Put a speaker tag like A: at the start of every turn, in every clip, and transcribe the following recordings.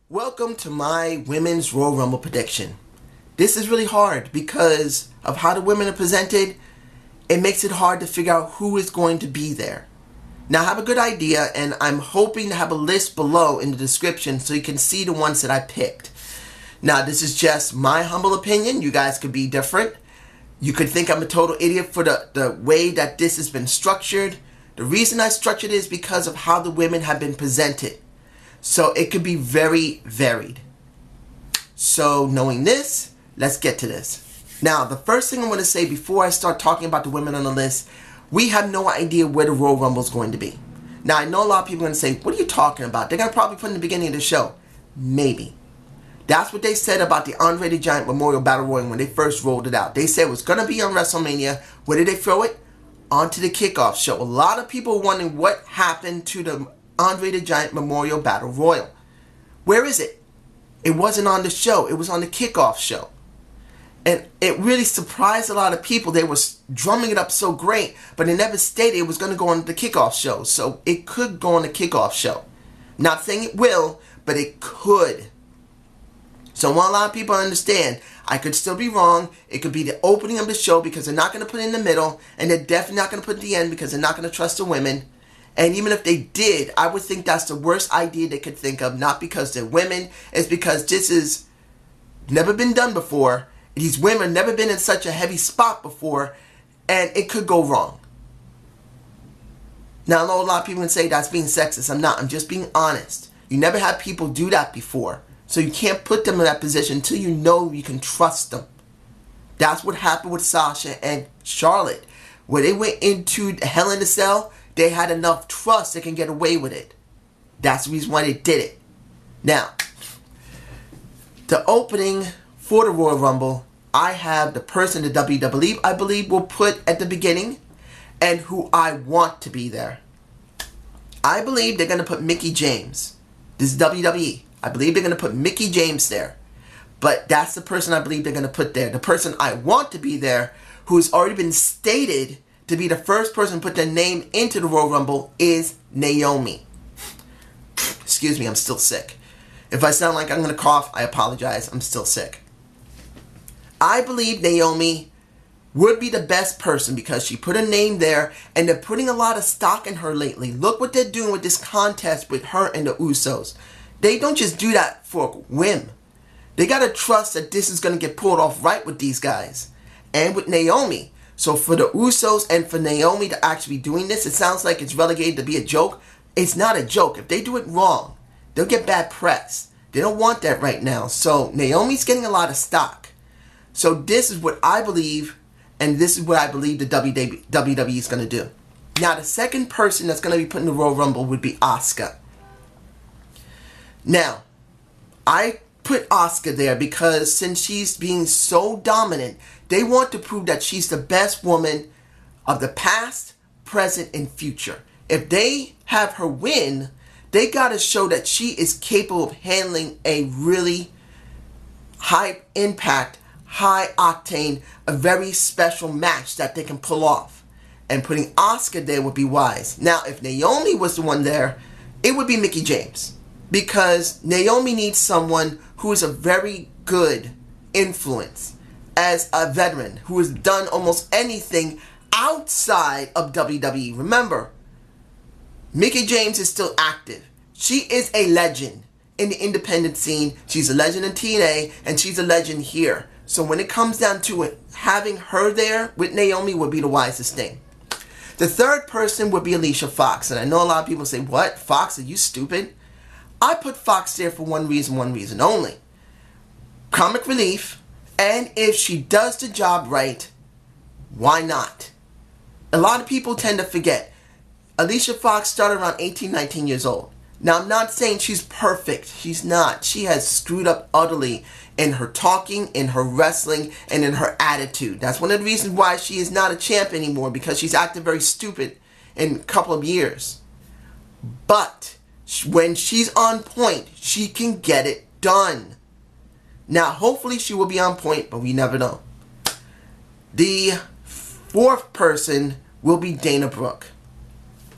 A: Welcome to my Women's Royal Rumble prediction. This is really hard because of how the women are presented. It makes it hard to figure out who is going to be there. Now I have a good idea and I'm hoping to have a list below in the description so you can see the ones that I picked. Now this is just my humble opinion. You guys could be different. You could think I'm a total idiot for the way that this has been structured. The reason I structured it is because of how the women have been presented. So it could be very varied. So knowing this, let's get to this. Now, the first thing I want to say before I start talking about the women on the list, we have no idea where the Royal Rumble is going to be. Now, I know a lot of people are going to say, what are you talking about? They're going to probably put in the beginning of the show. Maybe. That's what they said about the Andre the Giant Memorial Battle Royal when they first rolled it out. They said it was going to be on WrestleMania. Where did they throw it? Onto the kickoff show. A lot of people are wondering what happened to the Andre the Giant Memorial Battle Royal. Where is it? It wasn't on the show. It was on the kickoff show. And it really surprised a lot of people. They were drumming it up so great, but they never stated it was going to go on the kickoff show. So it could go on the kickoff show. Not saying it will, but it could. So I want a lot of people to understand, I could still be wrong. It could be the opening of the show because they're not going to put it in the middle, and they're definitely not going to put it at the end because they're not going to trust the women. And even if they did, I would think that's the worst idea they could think of. Not because they're women. It's because this has never been done before. These women have never been in such a heavy spot before. And it could go wrong. Now, I know a lot of people can say that's being sexist. I'm not. I'm just being honest. You never had people do that before. So you can't put them in that position until you know you can trust them. That's what happened with Sasha and Charlotte. When they went into Hell in a Cell, they had enough trust they can get away with it. That's the reason why they did it. Now, the opening for the Royal Rumble, I have the person the WWE, I believe, will put at the beginning and who I want to be there. I believe they're going to put Mickie James. This is WWE. I believe they're going to put Mickie James there. But that's the person I believe they're going to put there. The person I want to be there, who's already been stated to be the first person to put their name into the Royal Rumble, is Naomi. Excuse me, I'm still sick. If I sound like I'm going to cough, I apologize. I'm still sick. I believe Naomi would be the best person because she put a name there and they're putting a lot of stock in her lately. Look what they're doing with this contest with her and the Usos. They don't just do that for a whim. They got to trust that this is going to get pulled off right with these guys and with Naomi. So for the Usos and for Naomi to actually be doing this, it sounds like it's relegated to be a joke. It's not a joke. If they do it wrong, they'll get bad press. They don't want that right now. So Naomi's getting a lot of stock. So this is what I believe, and this is what I believe the WWE is going to do. Now the second person that's going to be put in the Royal Rumble would be Asuka. Now, I put Asuka there because since she's being so dominant, they want to prove that she's the best woman of the past, present, and future. If they have her win, they got to show that she is capable of handling a really high impact, high octane, a very special match that they can pull off. And putting Asuka there would be wise. Now, if Naomi was the one there, it would be Mickie James. Because Naomi needs someone who is a very good influence as a veteran who has done almost anything outside of WWE. Remember, Mickie James is still active. She is a legend in the independent scene. She's a legend in TNA and she's a legend here. So when it comes down to it, having her there with Naomi would be the wisest thing. The third person would be Alicia Fox. And I know a lot of people say, what? Fox, are you stupid? I put Fox there for one reason only. Comic relief, and if she does the job right, why not? A lot of people tend to forget. Alicia Fox started around 18, 19 years old. Now, I'm not saying she's perfect. She's not. She has screwed up utterly in her talking, in her wrestling, and in her attitude. That's one of the reasons why she is not a champ anymore, because she's acted very stupid in a couple of years. But when she's on point, she can get it done. Now, hopefully she will be on point, but we never know. The fourth person will be Dana Brooke.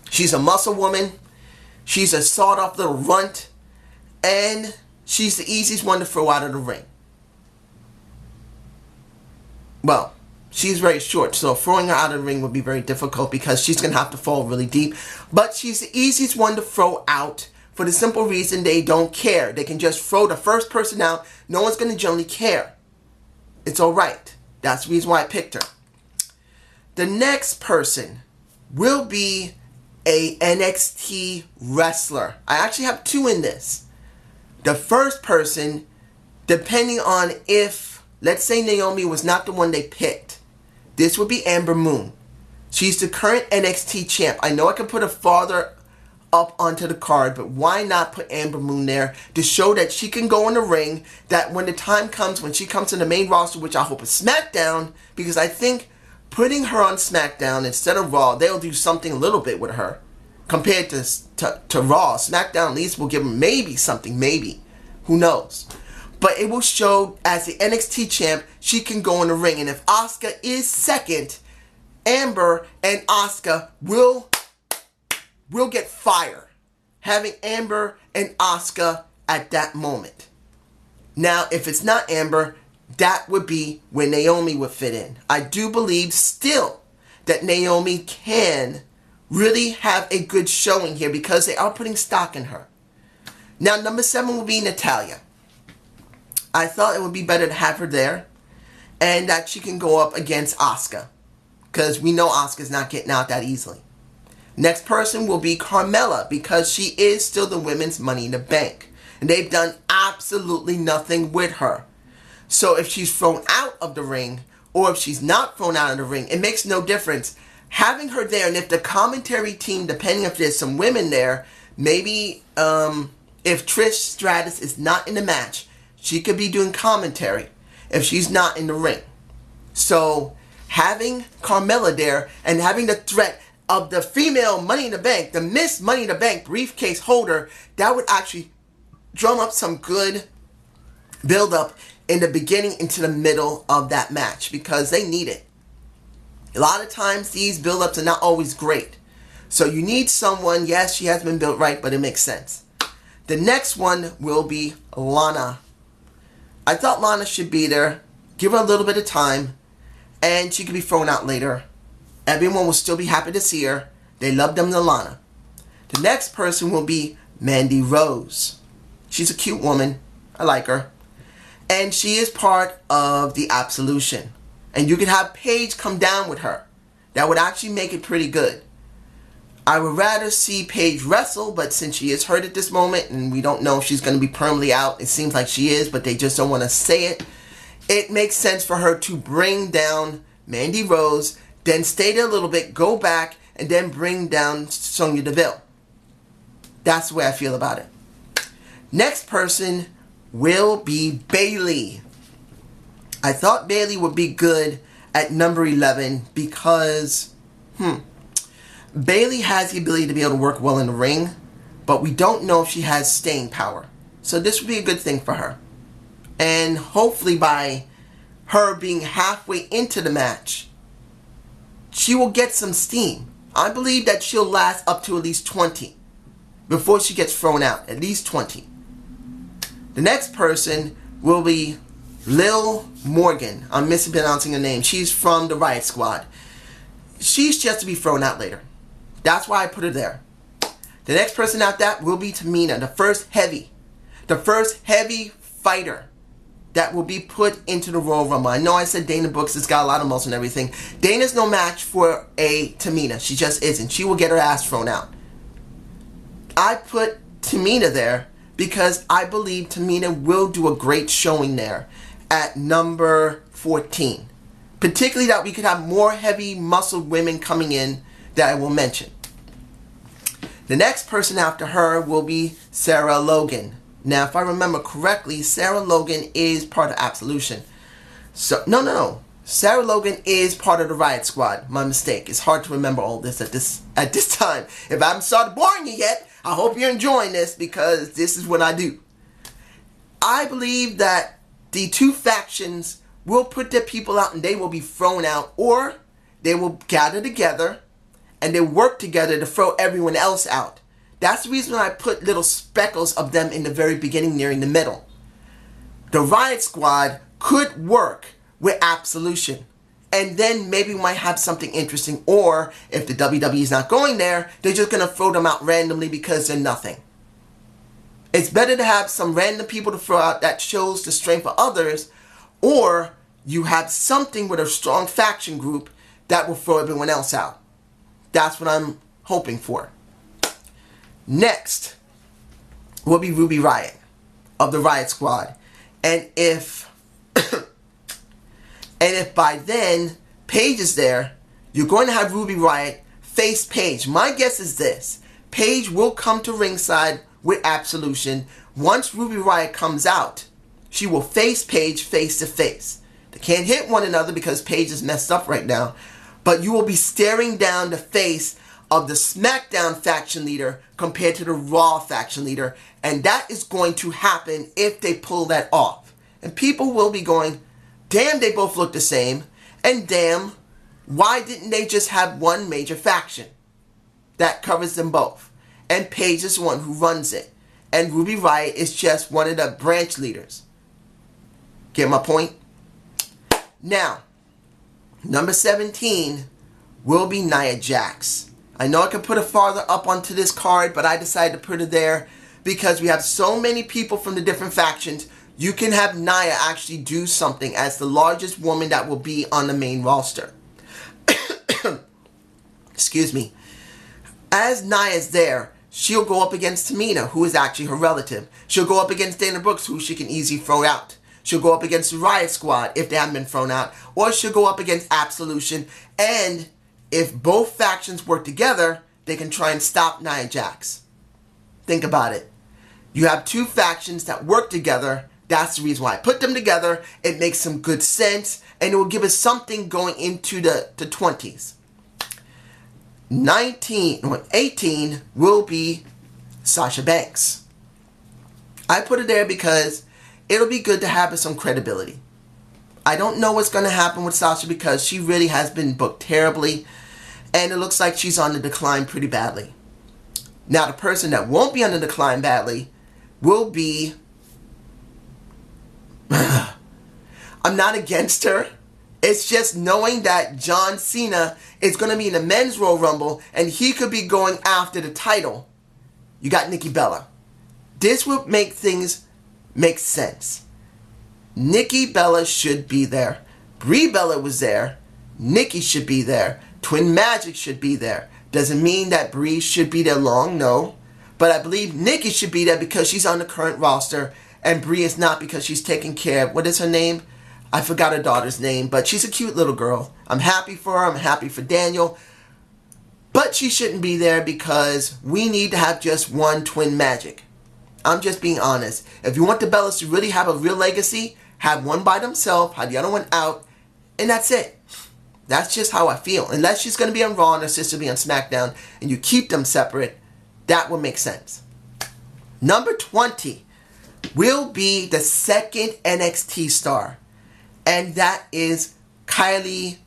A: She's a muscle woman. She's a sawed-off little runt. And she's the easiest one to throw out of the ring. Well, she's very short, so throwing her out of the ring would be very difficult because she's going to have to fall really deep. But she's the easiest one to throw out for the simple reason they don't care. They can just throw the first person out. No one's going to generally care. It's alright. That's the reason why I picked her. The next person will be a NXT wrestler. I actually have two in this. The first person, depending on if, let's say Naomi was not the one they picked, this would be Ember Moon. She's the current NXT champ. I know I can put her farther up onto the card, but why not put Ember Moon there to show that she can go in the ring, that when the time comes, when she comes to the main roster, which I hope is SmackDown, because I think putting her on SmackDown instead of Raw, they'll do something a little bit with her. Compared to Raw, SmackDown at least will give them maybe something, maybe. Who knows? But it will show as the NXT champ, she can go in the ring. And if Asuka is second, Amber and Asuka will get fire. Having Amber and Asuka at that moment. Now, if it's not Amber, that would be where Naomi would fit in. I do believe still that Naomi can really have a good showing here because they are putting stock in her. Now, number 7 will be Natalya. I thought it would be better to have her there and that she can go up against Asuka because we know Asuka's not getting out that easily. Next person will be Carmella because she is still the women's Money in the Bank. And they've done absolutely nothing with her. So if she's thrown out of the ring or if she's not thrown out of the ring, it makes no difference. Having her there, and if the commentary team, depending if there's some women there, maybe if Trish Stratus is not in the match, she could be doing commentary if she's not in the ring. So having Carmella there and having the threat of the female Money in the Bank, the Miss Money in the Bank briefcase holder, that would actually drum up some good build up in the beginning into the middle of that match because they need it. A lot of times these build-ups are not always great. So you need someone, yes, she has been built right, but it makes sense. The next one will be Lana. I thought Lana should be there. Give her a little bit of time. And she could be thrown out later. Everyone will still be happy to see her. They love them to Lana. The next person will be Mandy Rose. She's a cute woman. I like her. And she is part of the Absolution. And you could have Paige come down with her. That would actually make it pretty good. I would rather see Paige wrestle, but since she is hurt at this moment, and we don't know if she's going to be permanently out, it seems like she is, but they just don't want to say it. It makes sense for her to bring down Mandy Rose, then stay there a little bit, go back, and then bring down Sonya Deville. That's the way I feel about it. Next person will be Bayley. I thought Bayley would be good at number 11 because, Bayley has the ability to be able to work well in the ring, but we don't know if she has staying power. So this would be a good thing for her. And hopefully by her being halfway into the match, she will get some steam. I believe that she'll last up to at least 20 before she gets thrown out. At least 20. The next person will be Lil Morgan. I'm mispronouncing her name. She's from the Riott Squad. She's just to be thrown out later. That's why I put her there. The next person out that will be Tamina, the first heavy fighter that will be put into the Royal Rumble. I know I said Dana Brooks has got a lot of muscle and everything. Dana's no match for a Tamina. She just isn't. She will get her ass thrown out. I put Tamina there because I believe Tamina will do a great showing there at number 14. Particularly that we could have more heavy muscled women coming in that I will mention. The next person after her will be Sarah Logan. Now, if I remember correctly, Sarah Logan is part of Absolution. So, no. Sarah Logan is part of the Riott Squad. My mistake. It's hard to remember all this at this time. If I haven't started boring you yet, I hope you're enjoying this because this is what I do. I believe that the two factions will put their people out and they will be thrown out, or they will gather together and they work together to throw everyone else out. That's the reason I put little speckles of them in the very beginning, near in the middle. The Riott Squad could work with Absolution. And then maybe we might have something interesting. Or if the WWE is not going there, they're just going to throw them out randomly because they're nothing. It's better to have some random people to throw out that shows the strength of others. Or you have something with a strong faction group that will throw everyone else out. That's what I'm hoping for. Next will be Ruby Riott of the Riott Squad. And if by then Paige is there, you're going to have Ruby Riott face Paige. My guess is this. Paige will come to ringside with Absolution. Once Ruby Riott comes out, she will face Paige face to face. They can't hit one another because Paige is messed up right now. But you will be staring down the face of the SmackDown faction leader compared to the Raw faction leader. And that is going to happen if they pull that off. And people will be going, damn, they both look the same. And damn, why didn't they just have one major faction that covers them both? And Paige is the one who runs it. And Ruby Riott is just one of the branch leaders. Get my point? Now, number 17 will be Nia Jax. I know I could put her farther up onto this card, but I decided to put her there because we have so many people from the different factions. You can have Nia actually do something as the largest woman that will be on the main roster. Excuse me. As Nia's there, she'll go up against Tamina, who is actually her relative. She'll go up against Dana Brooks, who she can easily throw out. She'll go up against the Riott Squad if they haven't been thrown out. Or she'll go up against Absolution. And if both factions work together, they can try and stop Nia Jax. Think about it. You have two factions that work together. That's the reason why I put them together. It makes some good sense. And it will give us something going into the 20s. 18 will be Sasha Banks. I put it there because it'll be good to have her some credibility. I don't know what's going to happen with Sasha because she really has been booked terribly. And it looks like she's on the decline pretty badly. Now, the person that won't be on the decline badly will be... I'm not against her. It's just knowing that John Cena is going to be in the men's Royal Rumble and he could be going after the title. You got Nikki Bella. This will make things make sense. Nikki Bella should be there. Brie Bella was there. Nikki should be there. Twin Magic should be there. Doesn't mean that Brie should be there long, no. But I believe Nikki should be there because she's on the current roster. And Brie is not because she's taking care of, what is her name? I forgot her daughter's name, but she's a cute little girl. I'm happy for her. I'm happy for Daniel. But she shouldn't be there because we need to have just one Twin Magic. I'm just being honest. If you want the Bellas to really have a real legacy, have one by themselves, have the other one out, and that's it. That's just how I feel. Unless she's going to be on Raw and her sister be on SmackDown, and you keep them separate, that will make sense. Number 20 will be the second NXT star. And that is Kylie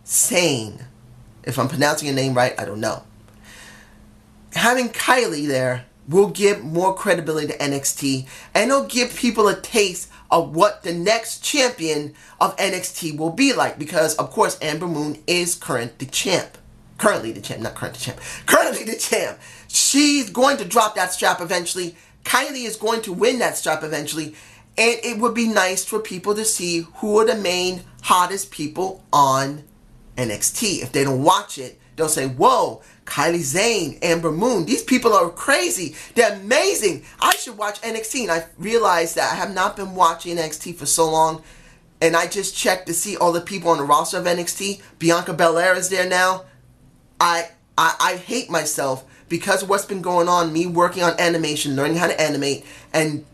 A: Sane. If I'm pronouncing your name right, I don't know. Having Kylie there will give more credibility to NXT. And it'll give people a taste of what the next champion of NXT will be like. Because, of course, Amber Moon is currently the champ. Currently the champ. She's going to drop that strap eventually. Kylie is going to win that strap eventually. And it would be nice for people to see who are the main hottest people on NXT. If they don't watch it, they'll say, whoa, Kylie Zane, Amber Moon, these people are crazy. They're amazing. I should watch NXT. And I realized that I have not been watching NXT for so long. And I just checked to see all the people on the roster of NXT. Bianca Belair is there now. I hate myself because of what's been going on. Me working on animation, learning how to animate, and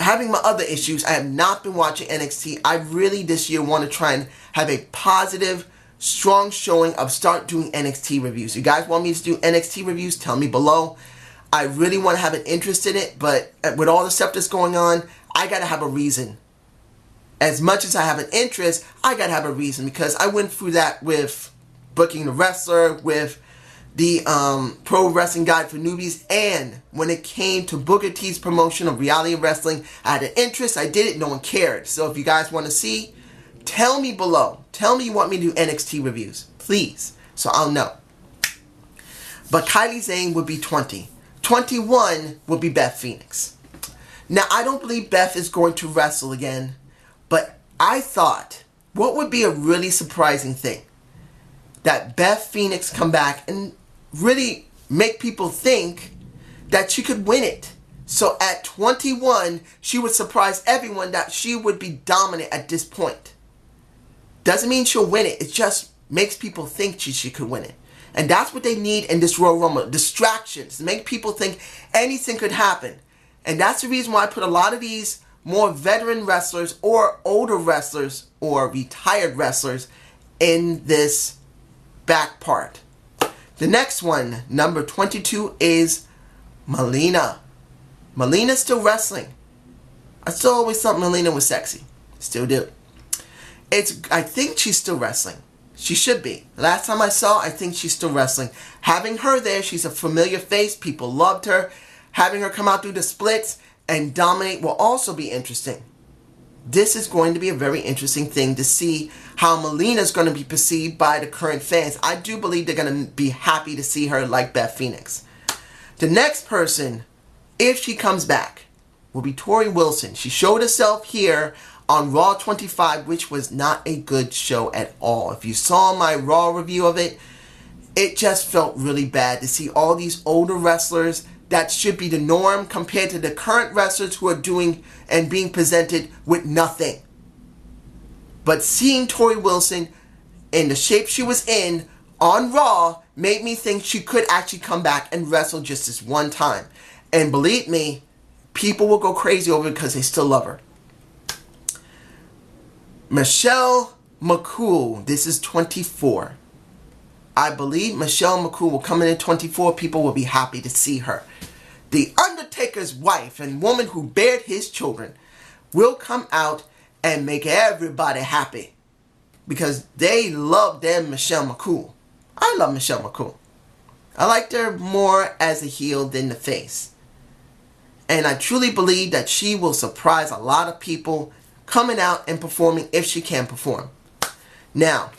A: having my other issues, I have not been watching NXT. I really this year want to try and have a positive, strong showing of start doing NXT reviews. You guys want me to do NXT reviews? Tell me below. I really want to have an interest in it, but with all the stuff that's going on, I got to have a reason. As much as I have an interest, I got to have a reason because I went through that with booking the wrestler, with the Pro Wrestling Guide for Newbies, and when it came to Booker T's promotion of reality wrestling, I had an interest. I did it. No one cared. So if you guys want to see, tell me below. Tell me you want me to do NXT reviews, please, so I'll know. But Kylie Zane would be 20. 21 would be Beth Phoenix. Now, I don't believe Beth is going to wrestle again, but I thought, what would be a really surprising thing? That Beth Phoenix come back and really make people think that she could win it. So at 21, she would surprise everyone that she would be dominant at this point. Doesn't mean she'll win it. It just makes people think she could win it. And that's what they need in this Royal Rumble. Distractions. Make people think anything could happen. And that's the reason why I put a lot of these more veteran wrestlers or older wrestlers or retired wrestlers in this back part. The next one, number 22, is Melina. Melina's still wrestling. I still always thought Melina was sexy. Still do. I think she's still wrestling. She should be. Last time I saw, I think she's still wrestling. Having her there, she's a familiar face. People loved her. Having her come out through the splits and dominate will also be interesting. This is going to be a very interesting thing to see how Melina is going to be perceived by the current fans. I do believe they're going to be happy to see her like Beth Phoenix. The next person, if she comes back, will be Tori Wilson. She showed herself here on Raw 25, which was not a good show at all. If you saw my Raw review of it, it just felt really bad to see all these older wrestlers that should be the norm compared to the current wrestlers who are doing and being presented with nothing. But seeing Tori Wilson in the shape she was in on Raw made me think she could actually come back and wrestle just this one time. And believe me, people will go crazy over it because they still love her. Michelle McCool, this is 24. I believe Michelle McCool will come in at 24. People will be happy to see her. The Undertaker's wife and woman who bared his children will come out and make everybody happy because they love them Michelle McCool. I love Michelle McCool. I liked her more as a heel than the face. And I truly believe that she will surprise a lot of people coming out and performing if she can perform. Now,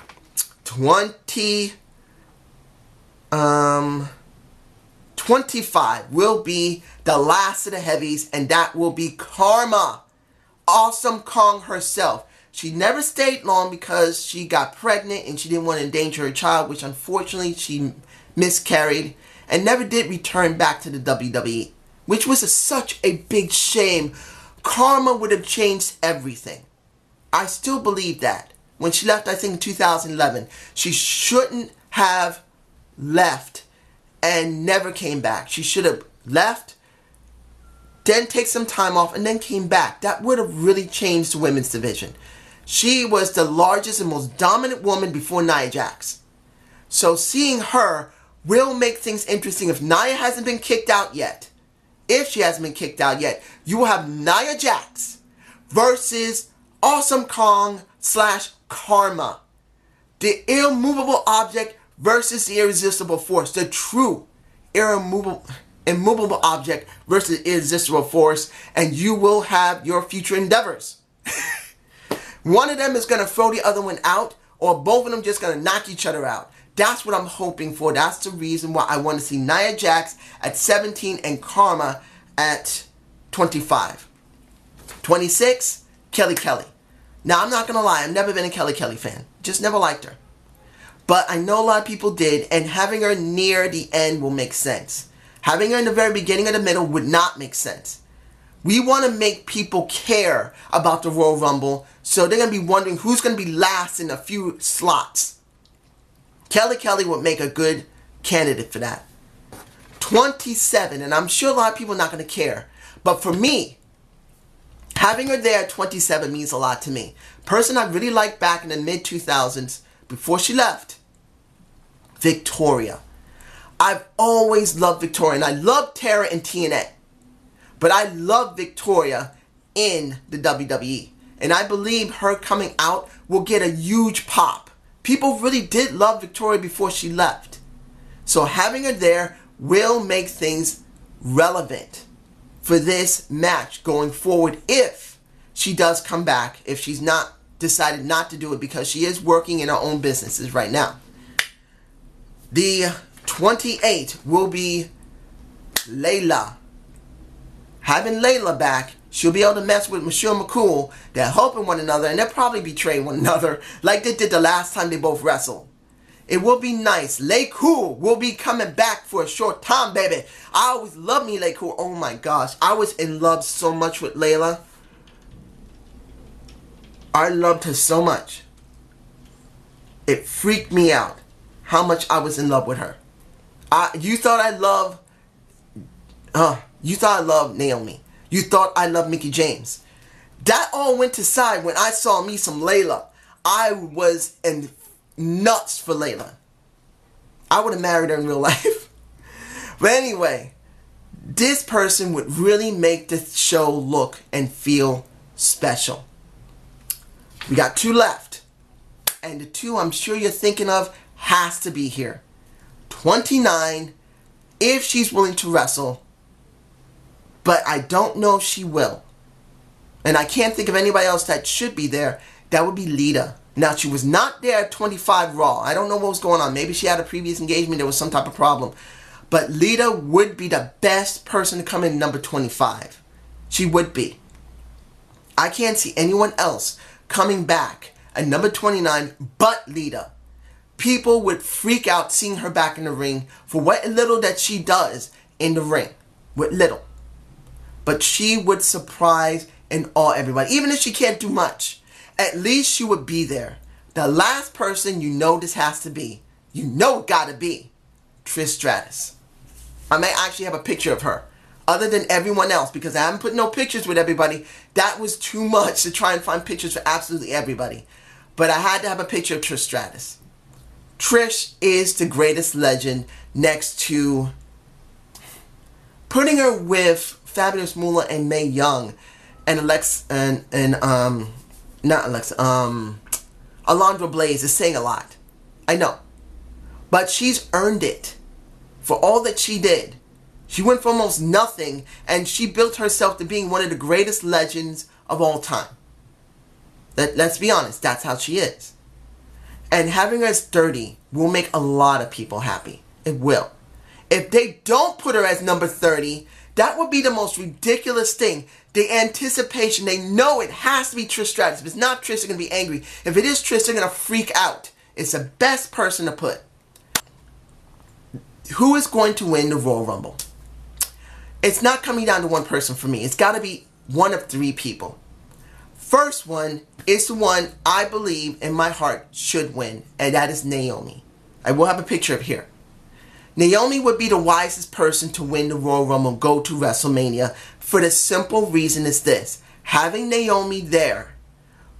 A: 25 will be the last of the heavies, and that will be Karma. Awesome Kong herself. She never stayed long because she got pregnant and she didn't want to endanger her child, which unfortunately she miscarried and never did return back to the WWE, which was such a big shame. Karma would have changed everything. I still believe that. When she left, I think in 2011, she shouldn't have left and never came back. She should have left, then take some time off, and then came back. That would have really changed the women's division. She was the largest and most dominant woman before Nia Jax. So seeing her will make things interesting. If Nia hasn't been kicked out yet, you will have Nia Jax versus Awesome Kong / Karma. The immovable object versus the irresistible force. The true immovable object versus irresistible force. And you will have your future endeavors. One of them is going to throw the other one out, or both of them just going to knock each other out. That's what I'm hoping for. That's the reason why I want to see Nia Jax at 17 and Karma at 25. 26, Kelly Kelly. Now, I'm not going to lie. I've never been a Kelly Kelly fan. Just never liked her. But I know a lot of people did, and having her near the end will make sense. Having her in the very beginning or the middle would not make sense. We want to make people care about the Royal Rumble, so they're going to be wondering who's going to be last in a few slots. Kelly Kelly would make a good candidate for that. 27, and I'm sure a lot of people are not going to care. But for me, having her there at 27 means a lot to me. Person I really liked back in the mid-2000s, before she left, Victoria. I've always loved Victoria, and I loved Tara in TNA. But I love Victoria in the WWE. And I believe her coming out will get a huge pop. People really did love Victoria before she left. So having her there will make things relevant for this match going forward if she does come back, if she's not decided not to do it, because she is working in her own businesses right now. The 28th will be Layla. Having Layla back, she'll be able to mess with McCool. They're helping one another, and they'll probably betray one another like they did the last time they both wrestled. It will be nice. McCool will be coming back for a short time, baby. I always loved me McCool. Oh my gosh. I was in love so much with Layla. I loved her so much. It freaked me out how much I was in love with her. You thought I loved Naomi. You thought I loved Mickie James. That all went to side when I saw me some Layla. I was nuts for Layla. I would have married her in real life. But anyway, this person would really make the show look and feel special. We got 2 left. And the 2 I'm sure you're thinking of has to be here. 29, if she's willing to wrestle. But I don't know if she will. And I can't think of anybody else that should be there. That would be Lita. Now, she was not there at 25 Raw. I don't know what was going on. Maybe she had a previous engagement. There was some type of problem. But Lita would be the best person to come in number 25. She would be. I can't see anyone else coming back at number 29 but Lita. People would freak out seeing her back in the ring for what little that she does in the ring. With little. But she would surprise and awe everybody. Even if she can't do much, at least she would be there. The last person you know this has to be, you know it gotta be, Trish Stratus. I may actually have a picture of her, other than everyone else, because I haven't put no pictures with everybody. That was too much to try and find pictures for absolutely everybody. But I had to have a picture of Trish Stratus. Trish is the greatest legend next to putting her with Fabulous Moolah and Mae Young and Alundra Blaze is saying a lot. I know. But she's earned it for all that she did. She went from almost nothing and she built herself to being one of the greatest legends of all time. Let's be honest, that's how she is. And having her as 30 will make a lot of people happy. It will. If they don't put her as number 30, that would be the most ridiculous thing. The anticipation, they know it has to be Trish Stratus. If it's not Trish, they're going to be angry. If it is Trish, they're going to freak out. It's the best person to put. Who is going to win the Royal Rumble? It's not coming down to one person for me. It's got to be one of 3 people. First one is the one I believe in my heart should win, and that is Naomi. I will have a picture of here. Naomi would be the wisest person to win the Royal Rumble and go to WrestleMania for the simple reason is this. Having Naomi there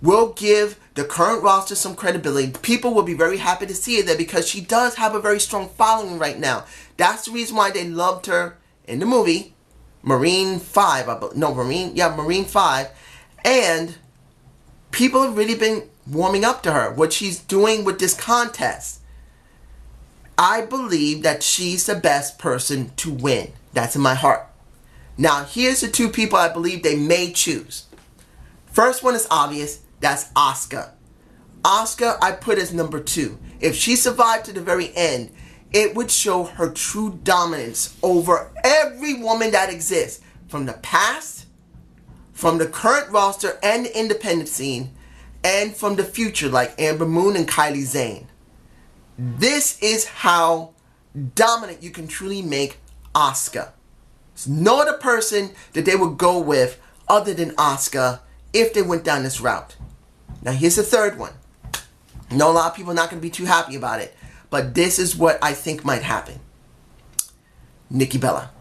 A: will give the current roster some credibility. People will be very happy to see her there because she does have a very strong following right now. That's the reason why they loved her in the movie Marine 5. Marine 5. And people have really been warming up to her. What she's doing with this contest. I believe that she's the best person to win. That's in my heart. Now, here's the 2 people I believe they may choose. First one is obvious. That's Asuka. Asuka, I put as number 2. If she survived to the very end, it would show her true dominance over every woman that exists. From the past, from the current roster and the independent scene, and from the future like Amber Moon and Kylie Zane. This is how dominant you can truly make Asuka. There's no other person that they would go with other than Asuka if they went down this route. Now here's the third one. I know a lot of people are not going to be too happy about it, but this is what I think might happen. Nikki Bella.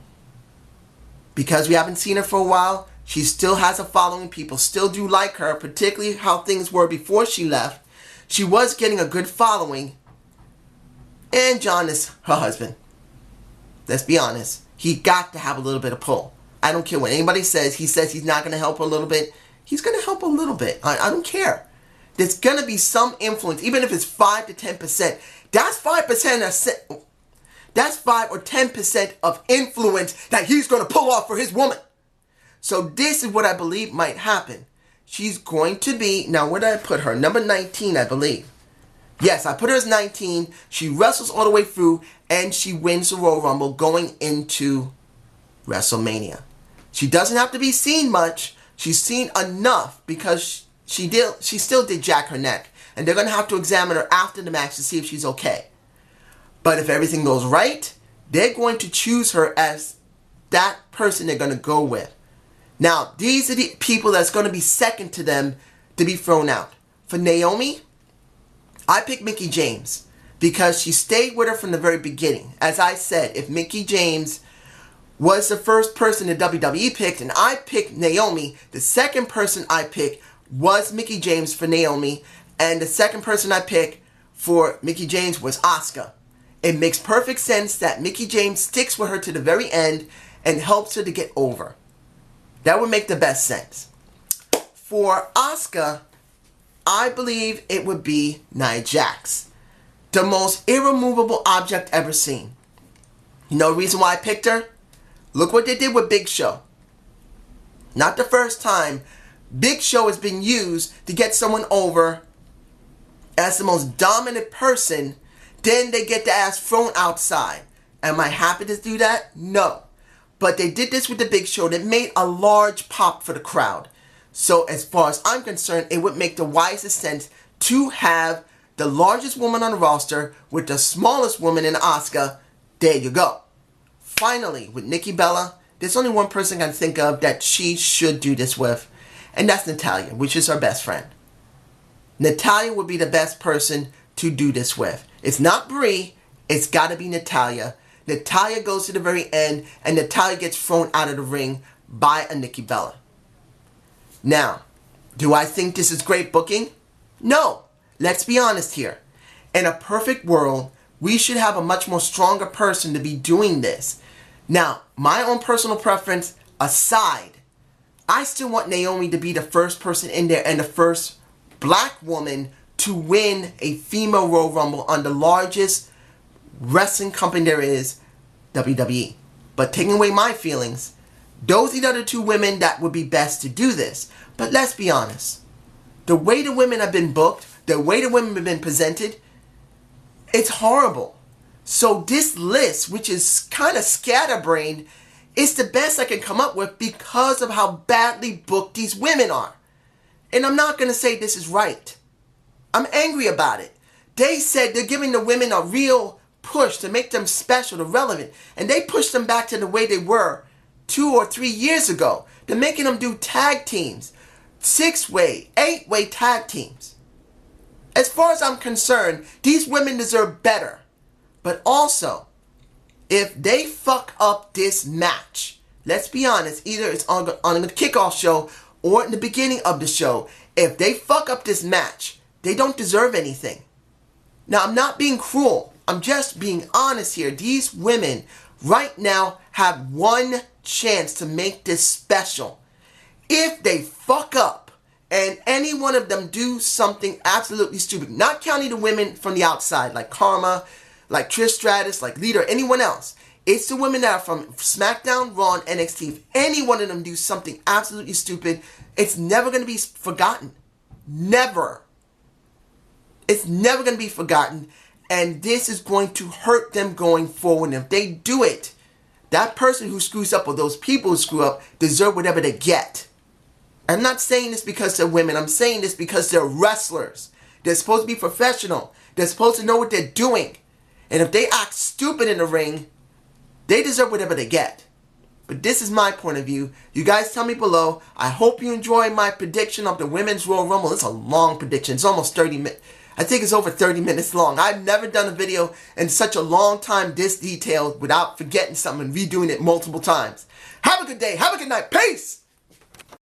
A: Because we haven't seen her for a while, she still has a following. People still do like her, particularly how things were before she left. She was getting a good following. And John is her husband. Let's be honest. He got to have a little bit of pull. I don't care what anybody says. He says he's not going to help her a little bit. He's going to help a little bit. I don't care. There's going to be some influence, even if it's 5 to 10%. That's 5%. That's 5 or 10% of influence that he's going to pull off for his woman. So this is what I believe might happen. She's going to be, now where did I put her? Number 19, I believe. Yes, I put her as 19. She wrestles all the way through, and she wins the Royal Rumble going into WrestleMania. She doesn't have to be seen much. She's seen enough because she still did jack her neck. And they're going to have to examine her after the match to see if she's okay. But if everything goes right, they're going to choose her as that person they're going to go with. Now, these are the people that's going to be second to them to be thrown out. For Naomi, I picked Mickie James because she stayed with her from the very beginning. As I said, if Mickie James was the first person the WWE picked and I picked Naomi, the second person I picked was Mickie James for Naomi, and the second person I picked for Mickie James was Asuka. It makes perfect sense that Mickie James sticks with her to the very end and helps her to get over. That would make the best sense. For Asuka, I believe it would be Nia Jax. The most irremovable object ever seen. You know the reason why I picked her? Look what they did with Big Show. Not the first time Big Show has been used to get someone over as the most dominant person, then they get the ass thrown outside. Am I happy to do that? No. But they did this with the Big Show that made a large pop for the crowd. So as far as I'm concerned, it would make the wisest sense to have the largest woman on the roster with the smallest woman in Asuka. There you go. Finally, with Nikki Bella, there's only one person I can think of that she should do this with, and that's Natalya, which is her best friend. Natalya would be the best person to do this with. It's not Brie, it's got to be Natalya. Natalya goes to the very end, and Natalya gets thrown out of the ring by a Nikki Bella. Now, do I think this is great booking? No. Let's be honest here. In a perfect world, we should have a much more stronger person to be doing this. Now, my own personal preference aside, I still want Naomi to be the first person in there and the first black woman to win a female Royal Rumble on the largest wrestling company there is, WWE. But taking away my feelings, those are the other two women that would be best to do this. But let's be honest. The way the women have been booked, the way the women have been presented, it's horrible. So this list, which is kind of scatterbrained, is the best I can come up with because of how badly booked these women are. And I'm not going to say this is right. I'm angry about it. They said they're giving the women a real push to make them special, to relevant. And they pushed them back to the way they were 2 or 3 years ago. They're making them do tag teams. 6-way, 8-way tag teams. As far as I'm concerned, these women deserve better. But also, if they fuck up this match, let's be honest, either it's on the kickoff show or in the beginning of the show, if they fuck up this match, they don't deserve anything. Now, I'm not being cruel. I'm just being honest here. These women right now have one chance to make this special. If they fuck up and any one of them do something absolutely stupid, not counting the women from the outside like Karma, like Trish Stratus, like Lita, or anyone else. It's the women that are from SmackDown, Raw, and NXT. If any one of them do something absolutely stupid, it's never going to be forgotten. Never. It's never going to be forgotten. And this is going to hurt them going forward. And if they do it, that person who screws up or those people who screw up deserve whatever they get. I'm not saying this because they're women. I'm saying this because they're wrestlers. They're supposed to be professional. They're supposed to know what they're doing. And if they act stupid in the ring, they deserve whatever they get. But this is my point of view. You guys tell me below. I hope you enjoy my prediction of the Women's Royal Rumble. It's a long prediction. It's almost 30 minutes. I think it's over 30 minutes long. I've never done a video in such a long time this detailed without forgetting something and redoing it multiple times. Have a good day. Have a good night. Peace!